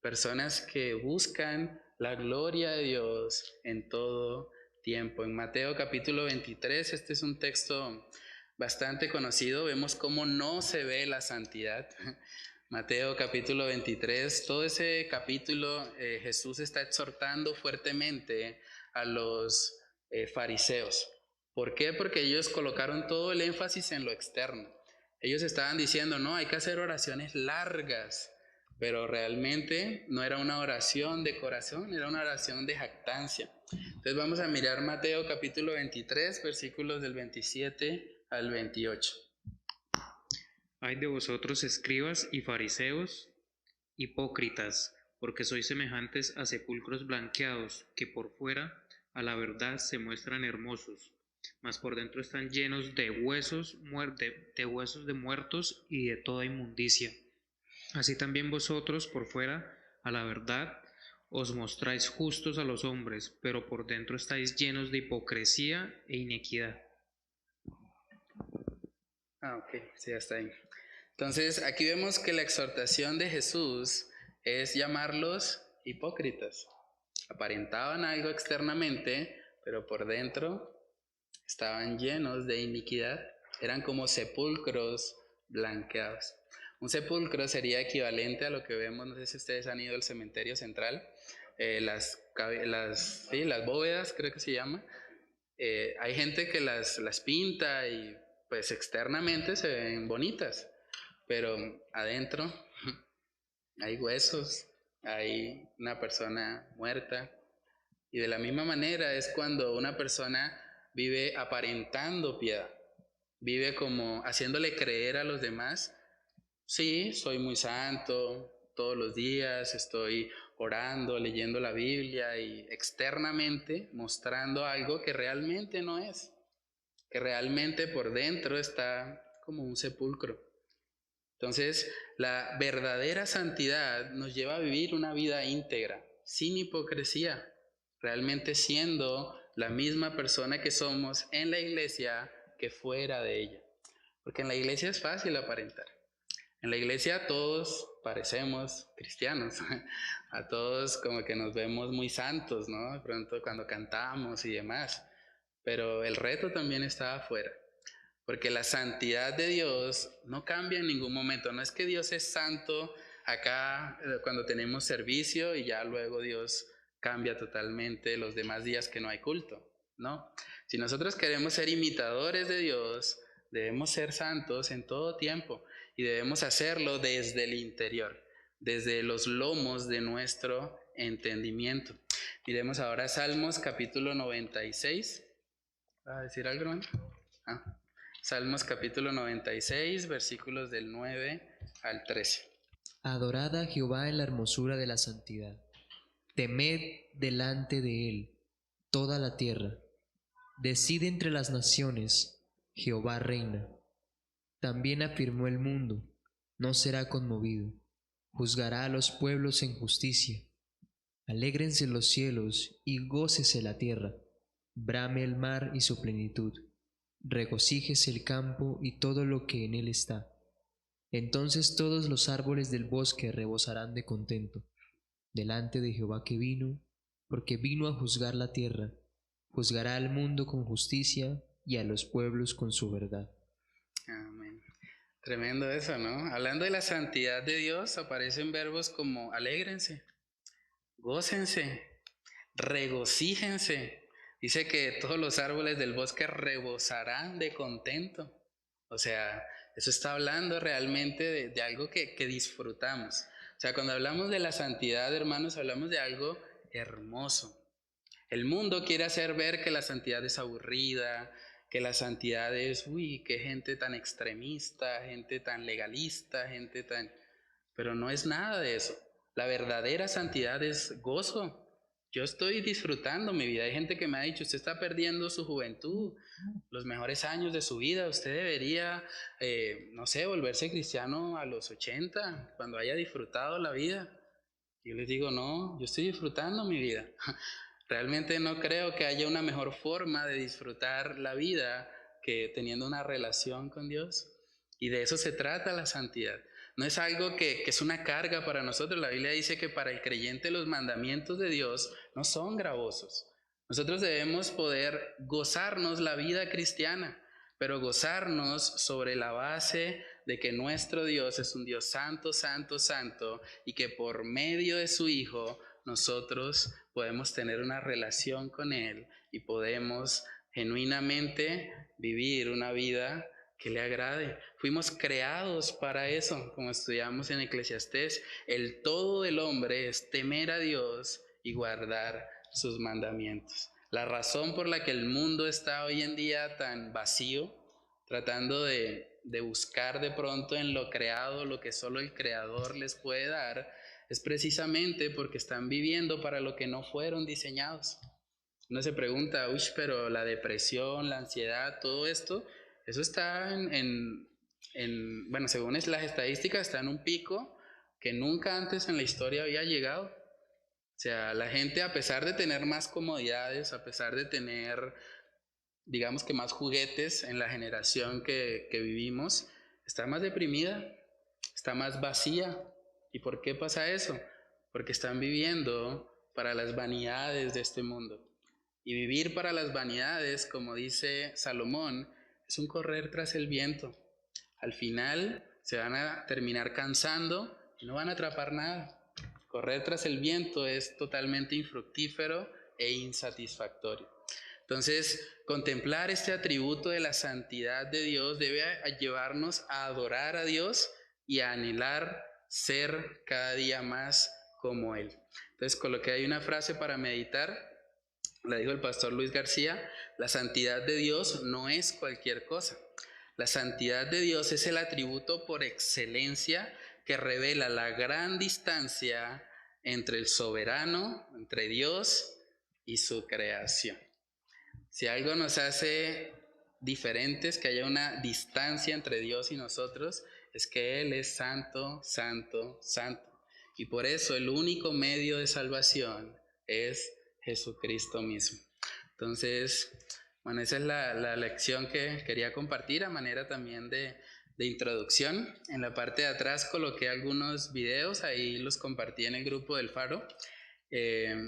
personas que buscan la gloria de Dios en todo tiempo. En Mateo capítulo 23, este es un texto bastante conocido, vemos cómo no se ve la santidad. Mateo capítulo 23, todo ese capítulo Jesús está exhortando fuertemente a los fariseos. ¿Por qué? Porque ellos colocaron todo el énfasis en lo externo. Ellos estaban diciendo, no, hay que hacer oraciones largas, pero realmente no era una oración de corazón, era una oración de jactancia. Entonces vamos a mirar Mateo capítulo 23, versículos del 27 al 28. Ay de vosotros, escribas y fariseos, hipócritas, porque sois semejantes a sepulcros blanqueados, que por fuera a la verdad se muestran hermosos, mas por dentro están llenos de huesos de muertos y de toda inmundicia. Así también vosotros por fuera a la verdad os mostráis justos a los hombres, pero por dentro estáis llenos de hipocresía e inequidad. Ok, sí, ya está ahí. Entonces, aquí vemos que la exhortación de Jesús es llamarlos hipócritas. Aparentaban algo externamente, pero por dentro estaban llenos de iniquidad. Eran como sepulcros blanqueados. Un sepulcro sería equivalente a lo que vemos, no sé si ustedes han ido al cementerio central, las bóvedas, creo que se llama. Hay gente que las pinta y pues externamente se ven bonitas, pero adentro hay huesos, hay una persona muerta. Y de la misma manera es cuando una persona vive aparentando piedad, vive como haciéndole creer a los demás, sí, soy muy santo, todos los días estoy orando, leyendo la Biblia y externamente mostrando algo que realmente no es, que realmente por dentro está como un sepulcro. Entonces, la verdadera santidad nos lleva a vivir una vida íntegra, sin hipocresía, realmente siendo la misma persona que somos en la iglesia que fuera de ella. Porque en la iglesia es fácil aparentar. En la iglesia todos parecemos cristianos, a todos como que nos vemos muy santos, ¿no? De pronto cuando cantamos y demás, pero el reto también está afuera, porque la santidad de Dios no cambia en ningún momento. No es que Dios es santo acá cuando tenemos servicio y ya luego Dios cambia totalmente los demás días que no hay culto, ¿no? Si nosotros queremos ser imitadores de Dios, debemos ser santos en todo tiempo y debemos hacerlo desde el interior, desde los lomos de nuestro entendimiento. Miremos ahora Salmos capítulo 96. ¿Va a decir algo, hermano? Salmos capítulo 96, versículos del 9 al 13. Adorad a Jehová en la hermosura de la santidad. Temed delante de él toda la tierra. Decid entre las naciones, Jehová reina. También afirmó el mundo, no será conmovido. Juzgará a los pueblos en justicia. Alégrense los cielos y gócese la tierra. Brame el mar y su plenitud. Regocíjese el campo y todo lo que en él está. Entonces todos los árboles del bosque rebosarán de contento delante de Jehová que vino, porque vino a juzgar la tierra. Juzgará al mundo con justicia y a los pueblos con su verdad. Amén. Tremendo eso, ¿no? Hablando de la santidad de Dios, aparecen verbos como alégrense, gócense, regocíjense. Dice que todos los árboles del bosque rebosarán de contento. O sea, eso está hablando realmente de algo que disfrutamos. O sea, cuando hablamos de la santidad, hermanos, hablamos de algo hermoso. El mundo quiere hacer ver que la santidad es aburrida, que la santidad es, qué gente tan extremista, gente tan legalista, gente tan... Pero no es nada de eso. La verdadera santidad es gozo. Yo estoy disfrutando mi vida. Hay gente que me ha dicho, usted está perdiendo su juventud, los mejores años de su vida. Usted debería, no sé, volverse cristiano a los 80, cuando haya disfrutado la vida. Yo les digo, no, yo estoy disfrutando mi vida. Realmente no creo que haya una mejor forma de disfrutar la vida que teniendo una relación con Dios. Y de eso se trata la santidad. No es algo que es una carga para nosotros. La Biblia dice que para el creyente los mandamientos de Dios no son gravosos. Nosotros debemos poder gozarnos la vida cristiana, pero gozarnos sobre la base de que nuestro Dios es un Dios santo, santo, santo, y que por medio de su Hijo nosotros podemos tener una relación con Él y podemos genuinamente vivir una vida que le agrade. Fuimos creados para eso, como estudiamos en Eclesiastés. El todo del hombre es temer a Dios y guardar sus mandamientos. La razón por la que el mundo está hoy en día tan vacío, tratando de buscar de pronto en lo creado lo que solo el Creador les puede dar, es precisamente porque están viviendo para lo que no fueron diseñados. Uno se pregunta, uy, pero la depresión, la ansiedad, todo esto, eso está bueno, según las estadísticas, está en un pico que nunca antes en la historia había llegado. O sea, la gente, a pesar de tener más comodidades, a pesar de tener, digamos que más juguetes en la generación que vivimos, está más deprimida, está más vacía. ¿Y por qué pasa eso? Porque están viviendo para las vanidades de este mundo. Y vivir para las vanidades, como dice Salomón, es un correr tras el viento. Al final se van a terminar cansando y no van a atrapar nada. Correr tras el viento es totalmente infructífero e insatisfactorio. Entonces, contemplar este atributo de la santidad de Dios debe llevarnos a adorar a Dios y a anhelar ser cada día más como Él. Entonces, coloqué ahí una frase para meditar. La dijo el pastor Luis García: la santidad de Dios no es cualquier cosa. La santidad de Dios es el atributo por excelencia que revela la gran distancia entre el soberano, entre Dios y su creación. Si algo nos hace diferentes, que haya una distancia entre Dios y nosotros, es que Él es santo, santo, santo. Y por eso el único medio de salvación es Jesucristo mismo. Entonces, bueno, esa es la lección que quería compartir a manera también de introducción. En la parte de atrás coloqué algunos videos, ahí los compartí en el grupo del Faro.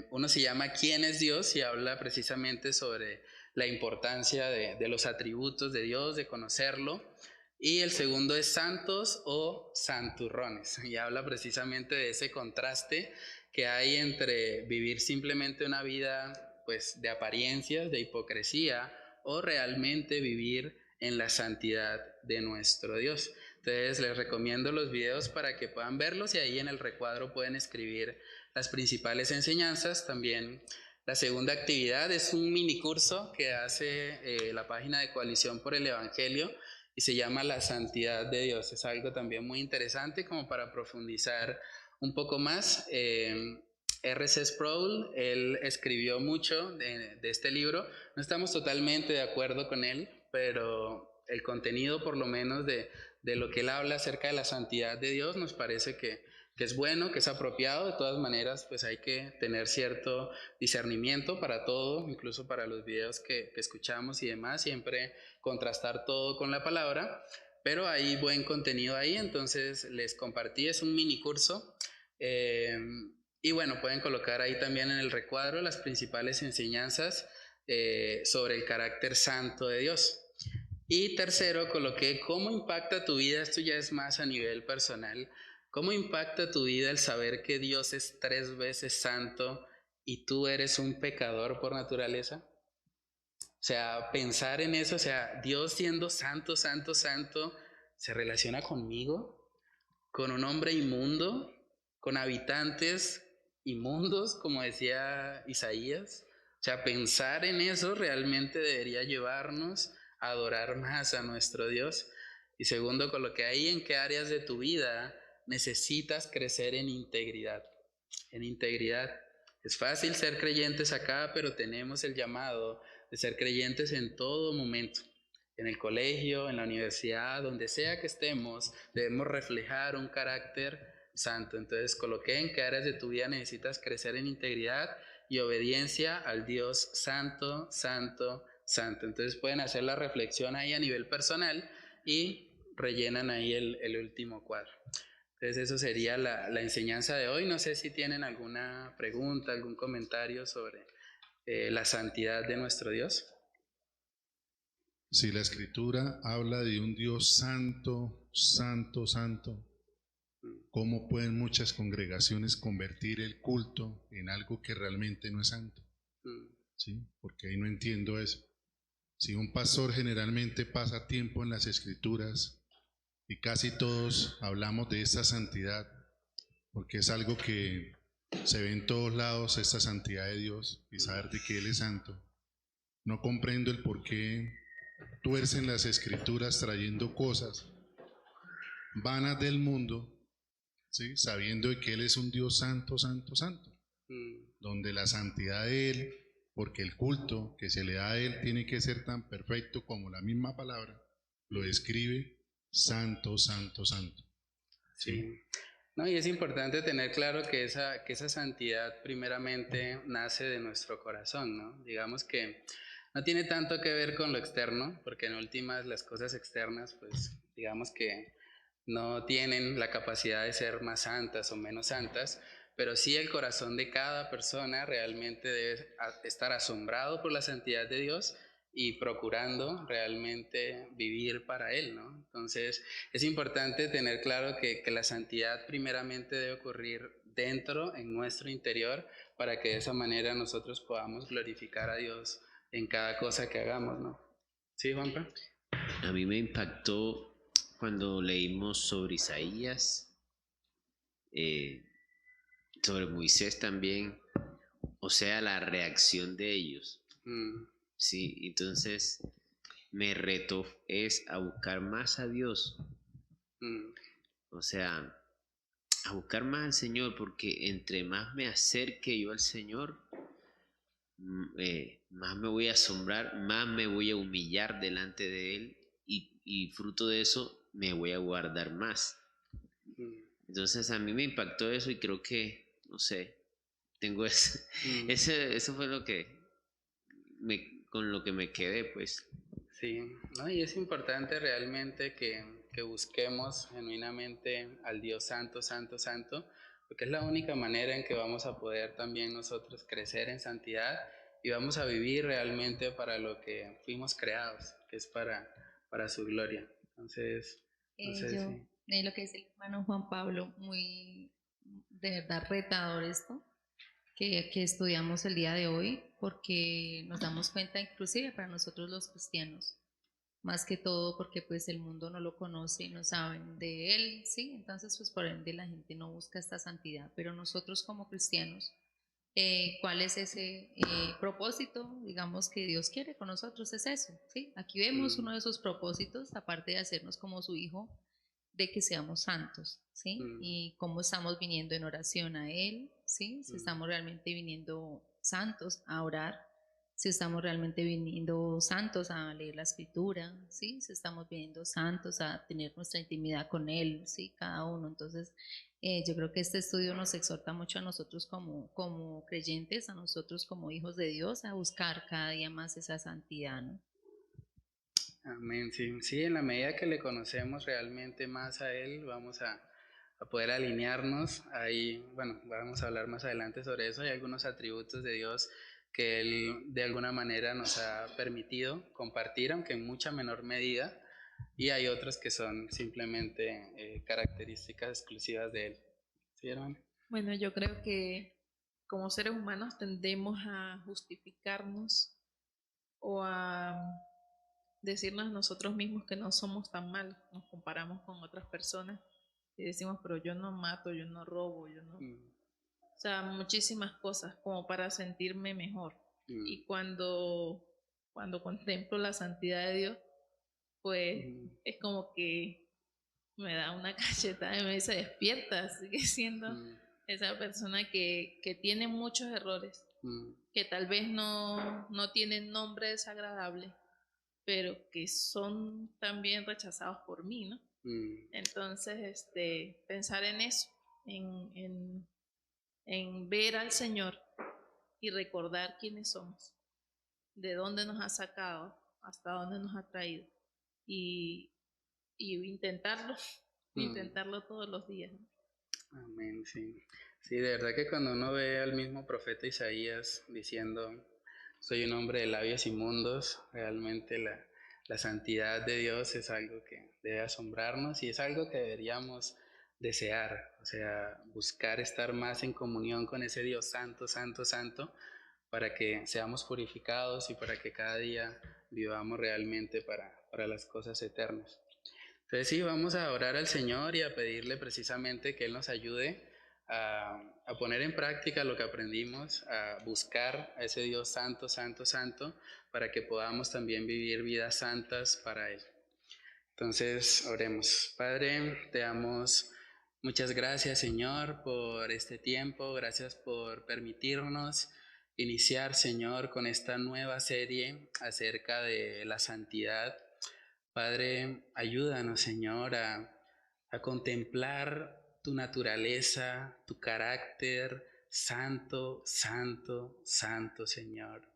Uno se llama ¿Quién es Dios? Y habla precisamente sobre la importancia de los atributos de Dios, de conocerlo. Y el segundo es Santos o Santurrones, y habla precisamente de ese contraste que hay entre vivir simplemente una vida pues de apariencias, de hipocresía, o realmente vivir en la santidad de nuestro Dios. Entonces les recomiendo los videos para que puedan verlos, y ahí en el recuadro pueden escribir las principales enseñanzas. También la segunda actividad es un mini curso que hace la página de Coalición por el Evangelio y se llama La Santidad de Dios. Es algo también muy interesante como para profundizar un poco más. R.C. Sproul, él escribió mucho de este libro. No estamos totalmente de acuerdo con él, pero el contenido por lo menos de lo que él habla acerca de la santidad de Dios nos parece que es bueno, que es apropiado. De todas maneras, pues hay que tener cierto discernimiento para todo, incluso para los videos que escuchamos y demás, siempre contrastar todo con la palabra, pero hay buen contenido ahí. Entonces les compartí, es un mini curso, y bueno, pueden colocar ahí también en el recuadro las principales enseñanzas sobre el carácter santo de Dios. Y tercero, coloqué cómo impacta tu vida. Esto ya es más a nivel personal. ¿Cómo impacta tu vida el saber que Dios es 3 veces santo y tú eres un pecador por naturaleza? O sea, pensar en eso, o sea, Dios siendo santo, santo, santo, se relaciona conmigo, con un hombre inmundo, con habitantes inmundos, como decía Isaías. O sea, pensar en eso realmente debería llevarnos a adorar más a nuestro Dios. Y segundo, coloqué ahí en qué áreas de tu vida necesitas crecer en integridad. En integridad. Es fácil ser creyentes acá, pero tenemos el llamado de ser creyentes en todo momento. En el colegio, en la universidad, donde sea que estemos, debemos reflejar un carácter santo. Entonces coloqué en qué áreas de tu vida necesitas crecer en integridad y obediencia al Dios santo, santo, santo. Entonces pueden hacer la reflexión ahí a nivel personal y rellenan ahí el último cuadro. Entonces eso sería la enseñanza de hoy. No sé si tienen alguna pregunta, algún comentario sobre la santidad de nuestro Dios. Si la Escritura habla de un Dios santo, santo, santo, ¿cómo pueden muchas congregaciones convertir el culto en algo que realmente no es santo? ¿Sí? Porque ahí no entiendo eso. Si un pastor generalmente pasa tiempo en las Escrituras y casi todos hablamos de esta santidad, porque es algo que se ve en todos lados, esta santidad de Dios y saber de que Él es santo, no comprendo el por qué tuercen las Escrituras trayendo cosas vanas del mundo, ¿sí? Sabiendo de que Él es un Dios santo, santo, santo, donde la santidad de Él, porque el culto que se le da a Él tiene que ser tan perfecto como la misma palabra lo describe, santo, santo, santo. Sí. No, y es importante tener claro que esa santidad primeramente nace de nuestro corazón, ¿no? Digamos que no tiene tanto que ver con lo externo, porque en últimas las cosas externas, pues digamos que no tienen la capacidad de ser más santas o menos santas, pero sí el corazón de cada persona realmente debe estar asombrado por la santidad de Dios y procurando realmente vivir para Él, ¿no? Entonces es importante tener claro que la santidad primeramente debe ocurrir dentro, en nuestro interior, para que de esa manera nosotros podamos glorificar a Dios en cada cosa que hagamos, ¿no? ¿Sí, Juanpa? A mí me impactó cuando leímos sobre Isaías, sobre Moisés también, o sea, la reacción de ellos. Sí, entonces me reto es a buscar más a Dios, o sea, a buscar más al Señor, porque entre más me acerque yo al Señor, más me voy a asombrar, más me voy a humillar delante de Él y fruto de eso me voy a guardar más. Entonces a mí me impactó eso y creo que, no sé, tengo eso fue lo que con lo que me quedé, pues. Sí, ¿no? Y es importante realmente que busquemos genuinamente al Dios santo, santo, santo, porque es la única manera en que vamos a poder también nosotros crecer en santidad y vamos a vivir realmente para lo que fuimos creados, que es para su gloria. Entonces, no sé si... lo que dice el hermano Juan Pablo, muy de verdad retador esto, que estudiamos el día de hoy, porque nos damos cuenta, inclusive para nosotros los cristianos, más que todo porque pues el mundo no lo conoce y no saben de él, ¿sí? Entonces pues por ende la gente no busca esta santidad, pero nosotros como cristianos, ¿cuál es ese propósito, digamos, que Dios quiere con nosotros? Es eso, ¿sí? Aquí vemos uno de esos propósitos, aparte de hacernos como su hijo, de que seamos santos, ¿sí? Y cómo estamos viniendo en oración a Él, ¿sí? Si estamos realmente viniendo santos a orar, si estamos realmente viniendo santos a leer la Escritura, ¿sí? Si estamos viniendo santos a tener nuestra intimidad con Él, ¿sí? Cada uno. Entonces, yo creo que este estudio nos exhorta mucho a nosotros como creyentes, a nosotros como hijos de Dios, a buscar cada día más esa santidad, ¿no? Amén, sí. Sí, en la medida que le conocemos realmente más a Él, vamos a poder alinearnos. Ahí, bueno, vamos a hablar más adelante sobre eso. Hay algunos atributos de Dios que Él de alguna manera nos ha permitido compartir, aunque en mucha menor medida, y hay otros que son simplemente características exclusivas de Él. ¿Sí, hermano? Bueno, yo creo que como seres humanos tendemos a justificarnos o a decirnos nosotros mismos que no somos tan malos. Nos comparamos con otras personas y decimos, pero yo no mato, yo no robo, yo no... O sea, muchísimas cosas como para sentirme mejor. Y cuando contemplo la santidad de Dios, pues es como que me da una cachetada y me dice, despierta, sigue siendo esa persona que tiene muchos errores, que tal vez no tienen nombre desagradable, pero que son también rechazados por mí, ¿no? Entonces, pensar en eso, en ver al Señor y recordar quiénes somos, de dónde nos ha sacado, hasta dónde nos ha traído, y intentarlo todos los días, ¿no? Amén, sí. Sí, de verdad que cuando uno ve al mismo profeta Isaías diciendo, soy un hombre de labios inmundos, realmente la santidad de Dios es algo que debe asombrarnos y es algo que deberíamos desear, o sea, buscar estar más en comunión con ese Dios santo, santo, santo, para que seamos purificados y para que cada día vivamos realmente para las cosas eternas. Entonces sí, vamos a orar al Señor y a pedirle precisamente que Él nos ayude a poner en práctica lo que aprendimos, a buscar a ese Dios santo, santo, santo, para que podamos también vivir vidas santas para Él. Entonces, oremos. Padre, te damos muchas gracias, Señor, por este tiempo. Gracias por permitirnos iniciar, Señor, con esta nueva serie acerca de la santidad. Padre, ayúdanos, Señor, a contemplar tu naturaleza, tu carácter santo, santo, santo, Señor.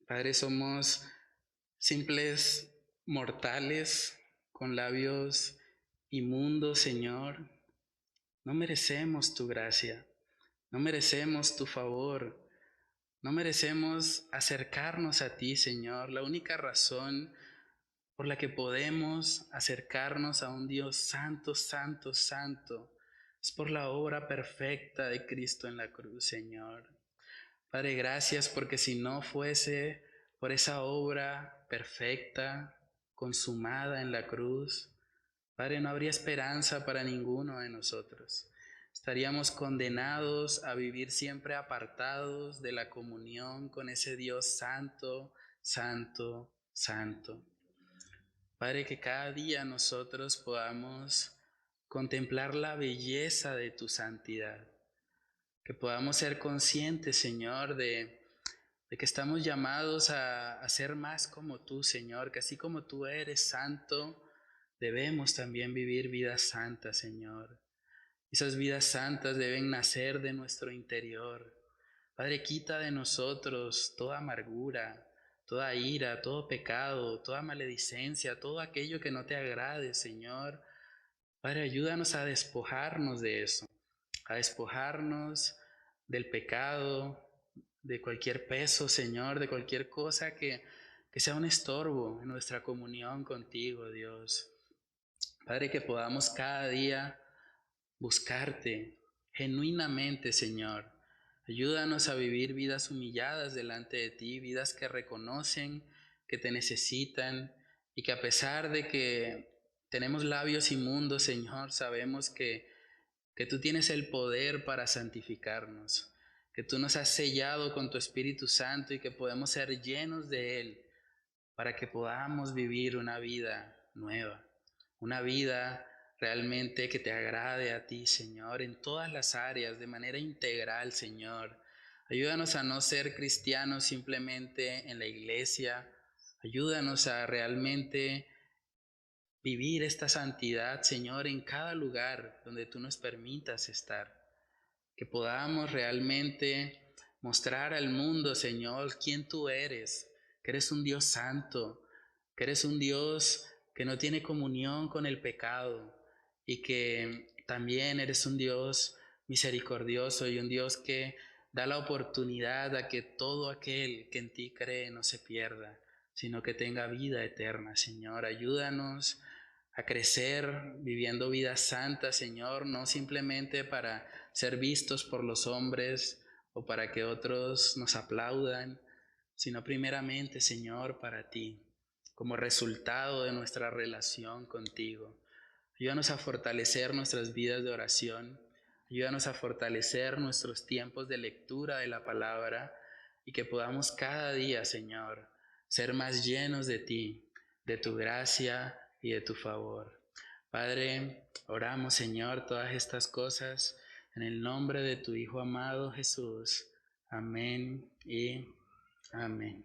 Padre, somos simples mortales con labios inmundos, Señor. No merecemos tu gracia, no merecemos tu favor, no merecemos acercarnos a ti, Señor. La única razón por la que podemos acercarnos a un Dios santo, santo, santo, es por la obra perfecta de Cristo en la cruz, Señor. Padre, gracias porque si no fuese por esa obra perfecta, consumada en la cruz, Padre, no habría esperanza para ninguno de nosotros. Estaríamos condenados a vivir siempre apartados de la comunión con ese Dios santo, santo, santo. Padre, que cada día nosotros podamos contemplar la belleza de tu santidad, que podamos ser conscientes, Señor, de que estamos llamados a ser más como tú, Señor, que así como tú eres santo, debemos también vivir vidas santas, Señor. Esas vidas santas deben nacer de nuestro interior. Padre, quita de nosotros toda amargura, toda ira, todo pecado, toda maledicencia, todo aquello que no te agrade, Señor. Padre, ayúdanos a despojarnos de eso, a despojarnos del pecado, de cualquier peso, Señor, de cualquier cosa que sea un estorbo en nuestra comunión contigo, Dios. Padre, que podamos cada día buscarte genuinamente, Señor. Ayúdanos a vivir vidas humilladas delante de ti, vidas que reconocen que te necesitan y que a pesar de que tenemos labios inmundos, Señor, sabemos que tú tienes el poder para santificarnos, que tú nos has sellado con tu Espíritu Santo y que podemos ser llenos de Él para que podamos vivir una vida nueva, una vida realmente que te agrade a ti, Señor, en todas las áreas, de manera integral, Señor. Ayúdanos a no ser cristianos simplemente en la iglesia. Ayúdanos a realmente vivir esta santidad, Señor, en cada lugar donde tú nos permitas estar. Que podamos realmente mostrar al mundo, Señor, quién tú eres, que eres un Dios santo, que eres un Dios que no tiene comunión con el pecado y que también eres un Dios misericordioso y un Dios que da la oportunidad a que todo aquel que en ti cree no se pierda, sino que tenga vida eterna, Señor. Ayúdanos a crecer viviendo vidas santas, Señor, no simplemente para ser vistos por los hombres o para que otros nos aplaudan, sino primeramente, Señor, para ti, como resultado de nuestra relación contigo. Ayúdanos a fortalecer nuestras vidas de oración, ayúdanos a fortalecer nuestros tiempos de lectura de la palabra y que podamos cada día, Señor, ser más llenos de ti, de tu gracia y de tu favor. Padre, oramos, Señor, todas estas cosas en el nombre de tu Hijo amado Jesús. Amén y amén.